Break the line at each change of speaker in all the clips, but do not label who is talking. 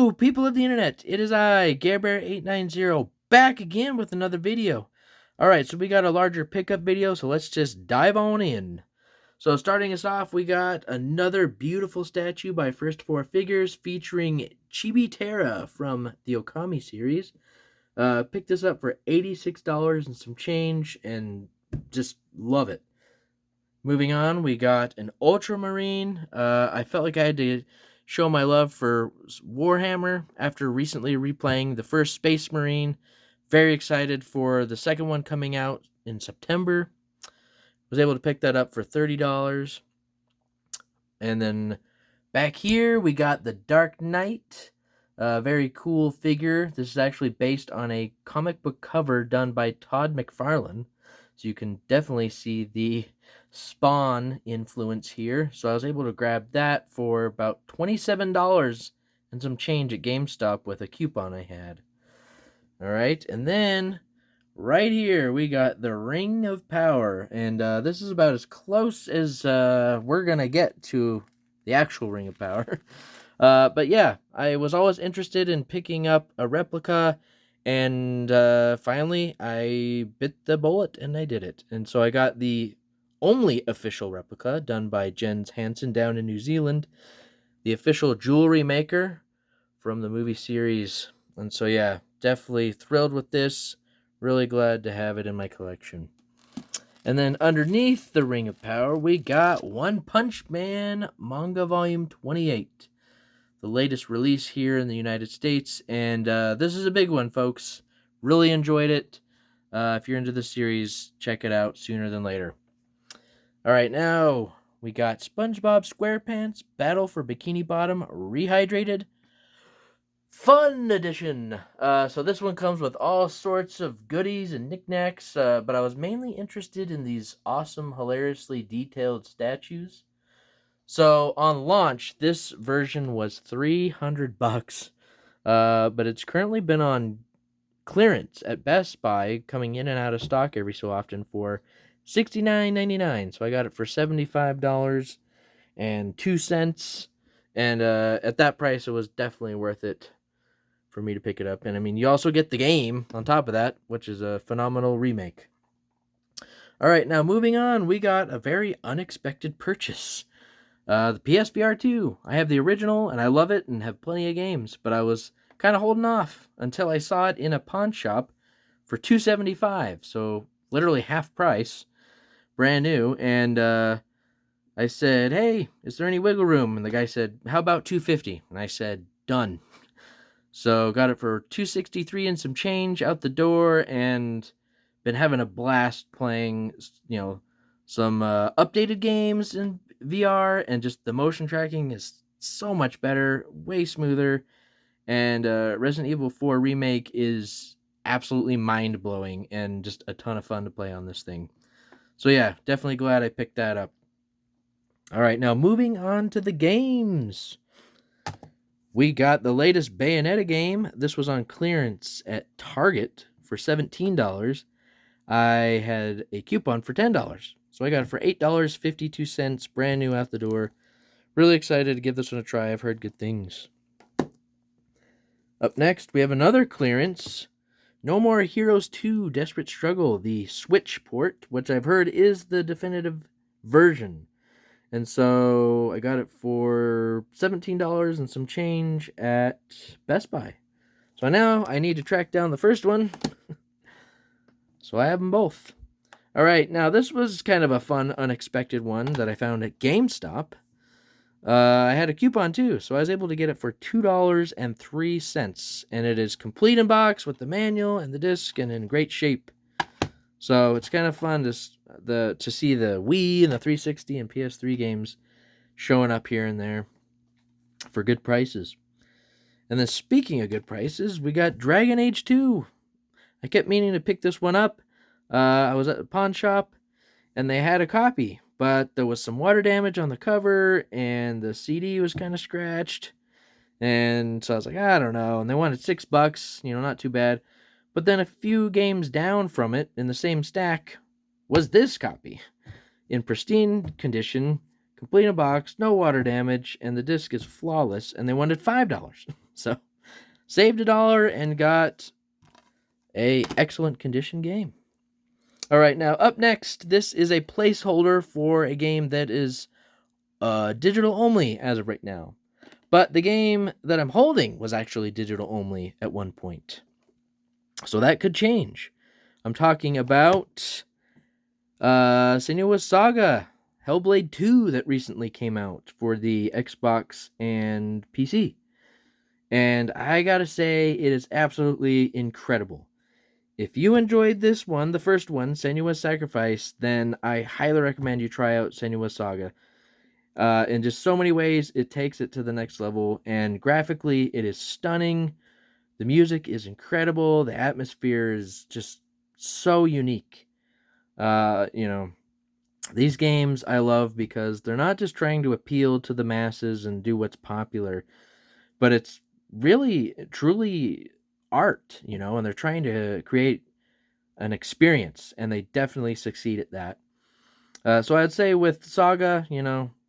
Hello, people of the internet. It is I, GareBear890, back again with another video. Alright, so we got a larger pickup video, so let's just dive on in. So starting us off, we got another beautiful statue by First Four Figures featuring Chibi Terra from the Okami series. Picked this up for $86 and some change, and just love it. Moving on, we got an Ultramarine. I felt like I had to show my love for Warhammer after recently replaying the first Space Marine. Very excited for the second one coming out in September. Was able to pick that up for $30. And then back here, we got the Dark Knight. Very cool figure. This is actually based on a comic book cover done by Todd McFarlane. So you can definitely see the Spawn influence here. So I was able to grab that for about $27 and some change at GameStop with a coupon I had. Alright, and then right here we got the Ring of Power. And this is about as close as we're going to get to the actual Ring of Power. But yeah, I was always interested in picking up a replica, and finally I bit the bullet and I did it. And so I got the only official replica done by Jens Hansen down in New Zealand, the official jewelry maker from the movie series. And so yeah, definitely thrilled with this. Really glad to have it in my collection. And then underneath the Ring of Power, we got One Punch Man Manga Volume 28. The latest release here in the United States, and this is a big one, folks. Really enjoyed it. If you're into the series, check it out sooner than later. Alright, now we got SpongeBob SquarePants Battle for Bikini Bottom Rehydrated Fun Edition. So this one comes with all sorts of goodies and knickknacks, but I was mainly interested in these awesome, hilariously detailed statues. So on launch, this version was $300, but it's currently been on clearance at Best Buy, coming in and out of stock every so often for $69.99. So I got it for $75.02, and at that price, it was definitely worth it for me to pick it up. And I mean, you also get the game on top of that, which is a phenomenal remake. All right, now moving on, we got a very unexpected purchase. The PSVR 2. I have the original, and I love it, and have plenty of games, but I was kind of holding off until I saw it in a pawn shop for $275, so literally half price, brand new, and I said, hey, is there any wiggle room? And the guy said, how about $250? And I said, done. So got it for $263 and some change out the door, and been having a blast playing, some updated games in VR, and just the motion tracking is so much better, way smoother, and Resident Evil 4 Remake is absolutely mind-blowing and just a ton of fun to play on this thing. So yeah, definitely glad I picked that up. Alright, now moving on to the games. We got the latest Bayonetta game. This was on clearance at Target for $17. I had a coupon for $10. So I got it for $8.52, brand new out the door. Really excited to give this one a try. I've heard good things. Up next, we have another clearance. No More Heroes 2 Desperate Struggle, the Switch port, which I've heard is the definitive version. And so I got it for $17 and some change at Best Buy. So now I need to track down the first one. So I have them both. All right, now this was kind of a fun, unexpected one that I found at GameStop. I had a coupon too, so I was able to get it for $2.03, and it is complete in box with the manual and the disc and in great shape. So it's kind of fun to see the Wii and the 360 and PS3 games showing up here and there for good prices. And then speaking of good prices, we got Dragon Age 2. I kept meaning to pick this one up. I was at the pawn shop, and they had a copy, but there was some water damage on the cover, and the CD was kind of scratched. And so I was like, I don't know. And they wanted $6, not too bad. But then a few games down from it, in the same stack, was this copy. In pristine condition, complete in a box, no water damage, and the disc is flawless, and they wanted $5. So saved $1 and got a excellent condition game. All right, now up next, this is a placeholder for a game that is digital only as of right now. But the game that I'm holding was actually digital only at one point. So that could change. I'm talking about Senua's Saga, Hellblade 2 that recently came out for the Xbox and PC. And I gotta say, it is absolutely incredible. If you enjoyed this one, the first one, Senua's Sacrifice, then I highly recommend you try out Senua's Saga. In just so many ways, it takes it to the next level, and graphically, it is stunning. The music is incredible. The atmosphere is just so unique. These games I love because they're not just trying to appeal to the masses and do what's popular, but it's really, truly art, and they're trying to create an experience, and they definitely succeed at that. So I'd say with Saga,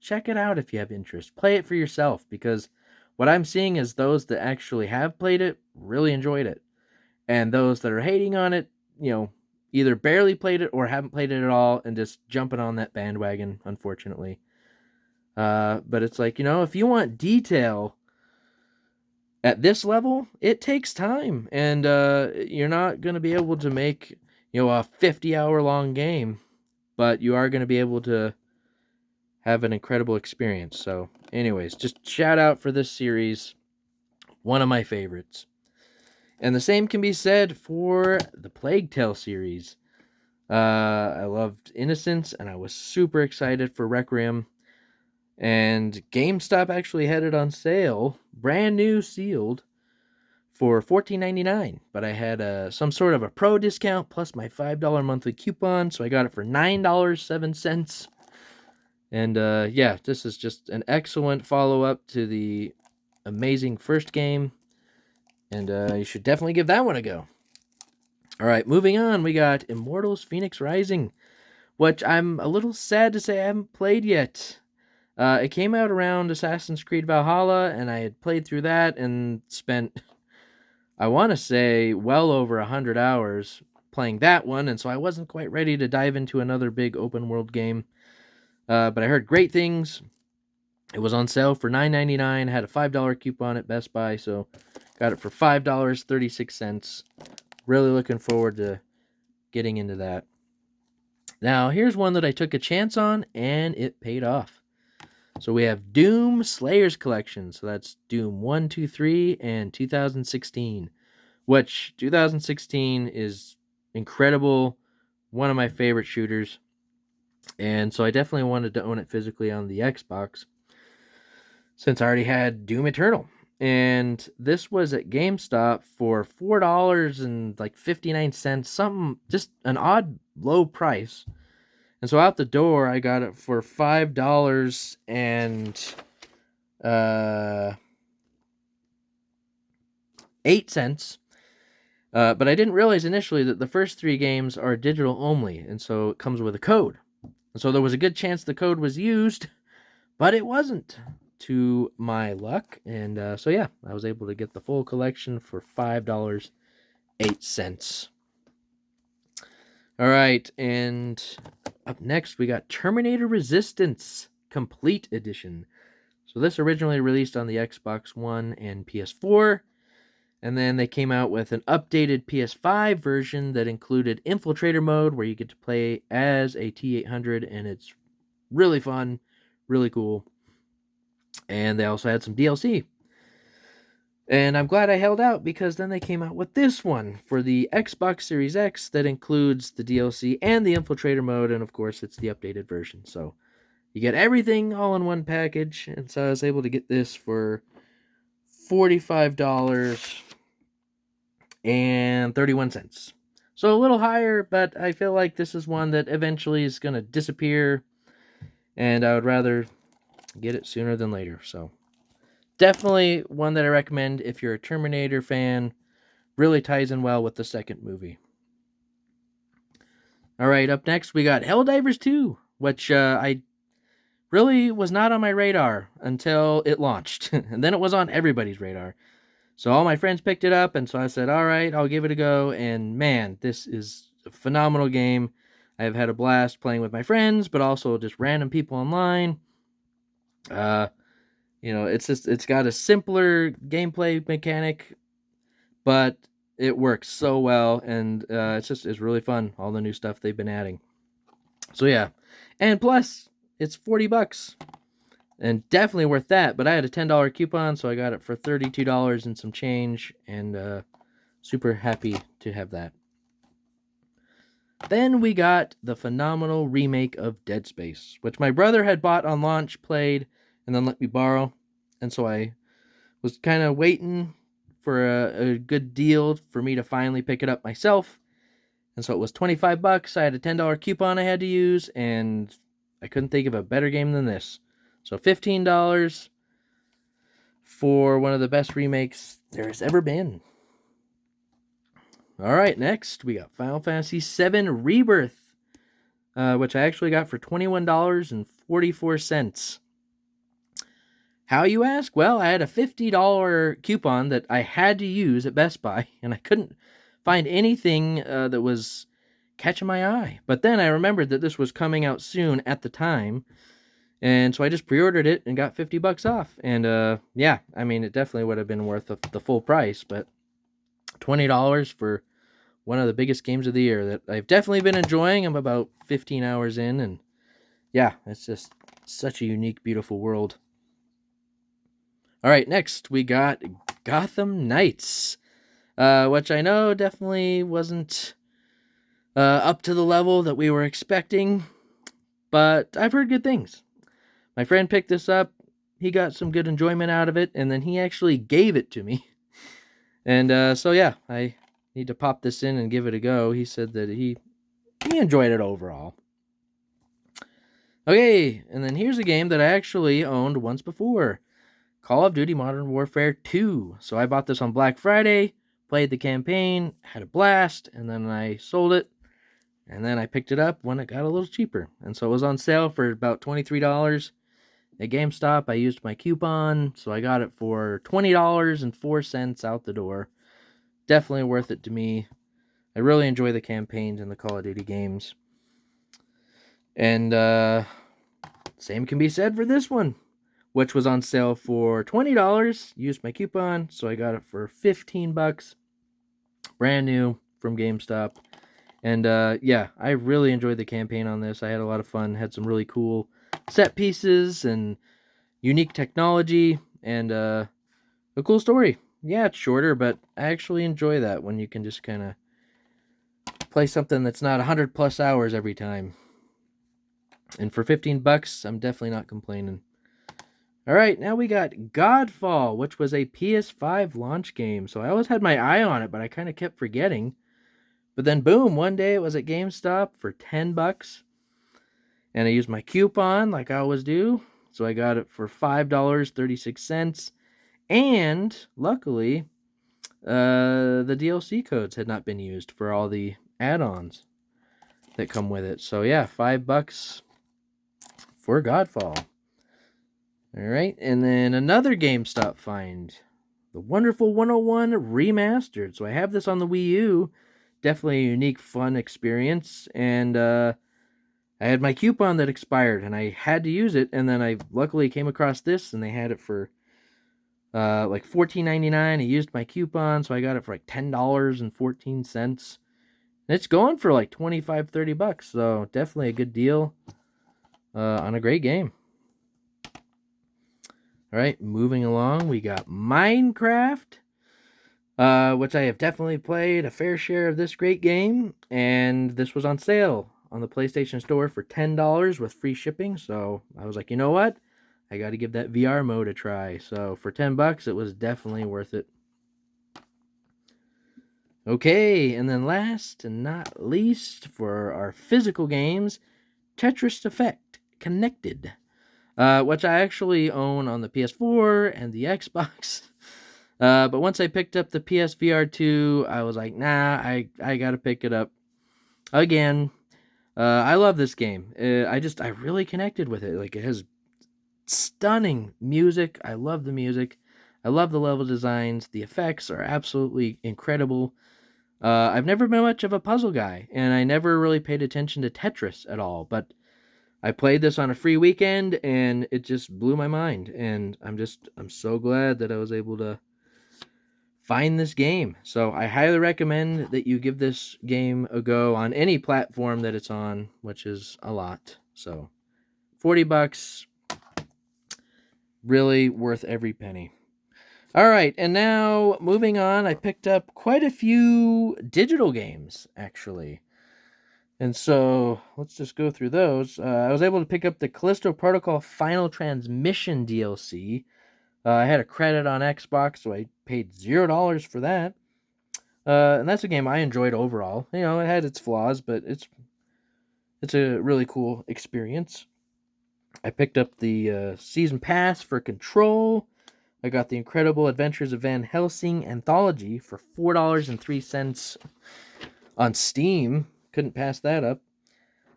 check it out if you have interest. Play it for yourself, because what I'm seeing is those that actually have played it really enjoyed it. And those that are hating on it, either barely played it or haven't played it at all and just jumping on that bandwagon, unfortunately. But it's like, if you want detail at this level, it takes time. And you're not going to be able to make, a 50-hour long game, but you are going to be able to have an incredible experience. So, anyways, just shout out for this series. One of my favorites. And the same can be said for the Plague Tale series. I loved Innocence, and I was super excited for Requiem. And GameStop actually had it on sale, brand new, sealed, for $14.99. But I had some sort of a pro discount plus my $5 monthly coupon, so I got it for $9.07. And this is just an excellent follow-up to the amazing first game. And you should definitely give that one a go. All right, moving on, we got Immortals Fenyx Rising, which I'm a little sad to say I haven't played yet. It came out around Assassin's Creed Valhalla, and I had played through that and spent, I want to say, well over 100 hours playing that one, and so I wasn't quite ready to dive into another big open-world game. But I heard great things. It was on sale for $9.99, had a $5 coupon at Best Buy, so got it for $5.36. Really looking forward to getting into that. Now, here's one that I took a chance on, and it paid off. So we have Doom Slayers Collection. So that's Doom 1, 2, 3, and 2016. Which, 2016 is incredible. One of my favorite shooters. And so I definitely wanted to own it physically on the Xbox, since I already had Doom Eternal. And this was at GameStop for $4.59, something, just an odd low price. And so out the door, I got it for $5.08. But I didn't realize initially that the first 3 games are digital only, and so it comes with a code. And so there was a good chance the code was used, but it wasn't, to my luck. And I was able to get the full collection for $5.08. All right, and up next we got Terminator Resistance Complete Edition. So this originally released on the Xbox One and PS4, and then they came out with an updated PS5 version that included Infiltrator mode, where you get to play as a T-800, and it's really fun, really cool. And they also had some DLC. And I'm glad I held out, because then they came out with this one for the Xbox Series X that includes the DLC and the Infiltrator mode, and of course it's the updated version. So you get everything all in one package, and so I was able to get this for $45.31. So a little higher, but I feel like this is one that eventually is going to disappear, and I would rather get it sooner than later. So definitely one that I recommend if you're a Terminator fan. Really ties in well with the second movie. All right, up next we got Helldivers 2, which I really was not on my radar until it launched. And then it was on everybody's radar. So all my friends picked it up, and so I said, all right, I'll give it a go. And man, this is a phenomenal game. I've had a blast playing with my friends, but also just random people online. It's got a simpler gameplay mechanic, but it works so well, and it's really fun. All the new stuff they've been adding. So yeah, and plus it's $40, and definitely worth that. But I had a $10 coupon, so I got it for $32 and some change, and super happy to have that. Then we got the phenomenal remake of Dead Space, which my brother had bought on launch, played, and then let me borrow. And so I was kind of waiting for a good deal for me to finally pick it up myself. And so it was $25. I had a $10 coupon I had to use, and I couldn't think of a better game than this. So $15 for one of the best remakes there's ever been. All right, next we got Final Fantasy VII Rebirth, which I actually got for $21.44. How, you ask? Well, I had a $50 coupon that I had to use at Best Buy, and I couldn't find anything that was catching my eye. But then I remembered that this was coming out soon at the time, and so I just pre-ordered it and got $50 off. And yeah, I mean, it definitely would have been worth the full price, but $20 for one of the biggest games of the year that I've definitely been enjoying. I'm about 15 hours in, and yeah, it's just such a unique, beautiful world. All right, next we got Gotham Knights, which I know definitely wasn't up to the level that we were expecting, but I've heard good things. My friend picked this up. He got some good enjoyment out of it, and then he actually gave it to me. And so yeah, I need to pop this in and give it a go. He said that he enjoyed it overall. Okay, and then here's a game that I actually owned once before. Call of Duty Modern Warfare 2. So I bought this on Black Friday, played the campaign, had a blast, and then I sold it. And then I picked it up when it got a little cheaper. And so it was on sale for about $23. At GameStop, I used my coupon, so I got it for $20.04 out the door. Definitely worth it to me. I really enjoy the campaigns in the Call of Duty games. And same can be said for this one, which was on sale for $20. Used my coupon, so I got it for $15. Brand new from GameStop. And yeah, I really enjoyed the campaign on this. I had a lot of fun. Had some really cool set pieces and unique technology, and a cool story. Yeah, it's shorter, but I actually enjoy that when you can just kind of play something that's not 100 plus hours every time. And for $15, I'm definitely not complaining. All right, now we got Godfall, which was a PS5 launch game. So I always had my eye on it, but I kind of kept forgetting. But then boom, one day it was at GameStop for $10. And I used my coupon like I always do. So I got it for $5.36. And luckily, the DLC codes had not been used for all the add-ons that come with it. So yeah, $5 for Godfall. All right, and then another GameStop find, the Wonderful 101 Remastered. So I have this on the Wii U. Definitely a unique, fun experience. And I had my coupon that expired, and I had to use it. And then I luckily came across this, and they had it for like $14.99. I used my coupon, so I got it for like $10.14. And it's going for like $25-30. So definitely a good deal on a great game. All right, moving along, we got Minecraft, which I have definitely played a fair share of this great game, and this was on sale on the PlayStation Store for $10 with free shipping. So I was like, you know what? I got to give that VR mode a try. So for $10, it was definitely worth it. Okay, and then last and not least for our physical games, Tetris Effect Connected. Which I actually own on the PS4 and the Xbox. But once I picked up the PSVR 2, I was like, nah, I gotta pick it up again. I love this game. I really connected with it. Like, it has stunning music. I love the music. I love the level designs. The effects are absolutely incredible. I've never been much of a puzzle guy, and I never really paid attention to Tetris at all, but I played this on a free weekend and it just blew my mind. And I'm so glad that I was able to find this game. So I highly recommend that you give this game a go on any platform that it's on, which is a lot. So $40, really worth every penny. All right, and now moving on, I picked up quite a few digital games actually. And so let's just go through those. I was able to pick up the Callisto Protocol Final Transmission DLC. I had a credit on Xbox, so I paid $0 for that. And that's a game I enjoyed overall. You know, it had its flaws, but it's a really cool experience. I picked up the season pass for Control. I got the Incredible Adventures of Van Helsing anthology for $4.03 on Steam. Couldn't pass that up.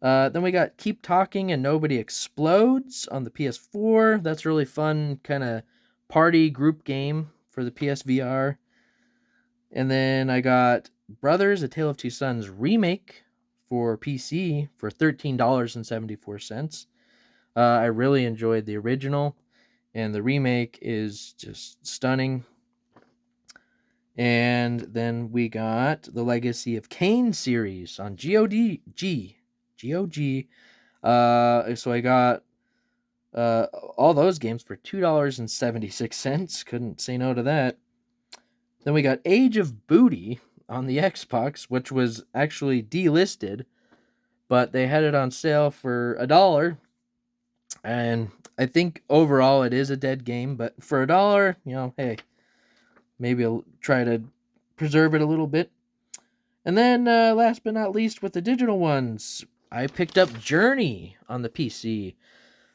Then we got Keep Talking and Nobody Explodes on the PS4. That's a really fun kind of party group game for the PSVR. And then I got Brothers: A Tale of Two Sons remake for PC for $13.74. I really enjoyed the original, and the remake is just stunning. And then we got the Legacy of Kain series on GOG. So I got all those games for $2.76. Couldn't say no to that. Then we got Age of Booty on the Xbox, which was actually delisted, but they had it on sale for $1. And I think overall it is a dead game, but for $1, you know, hey, maybe I'll try to preserve it a little bit. And then last but not least, with the digital ones, I picked up Journey on the PC.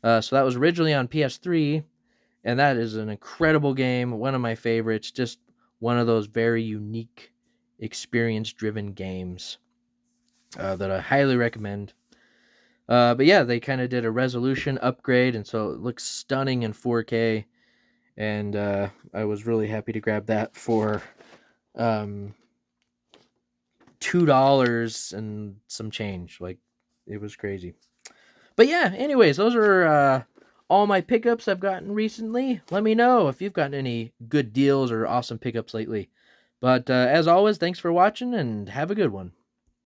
So that was originally on PS3, and that is an incredible game, one of my favorites, just one of those very unique, experience-driven games that I highly recommend. But yeah, they kind of did a resolution upgrade, and so it looks stunning in 4K, and I was really happy to grab that for $2 and some change. Like, it was crazy. But yeah, anyways, those are all my pickups I've gotten recently. Let me know if you've gotten any good deals or awesome pickups lately. But as always, thanks for watching and have a good one.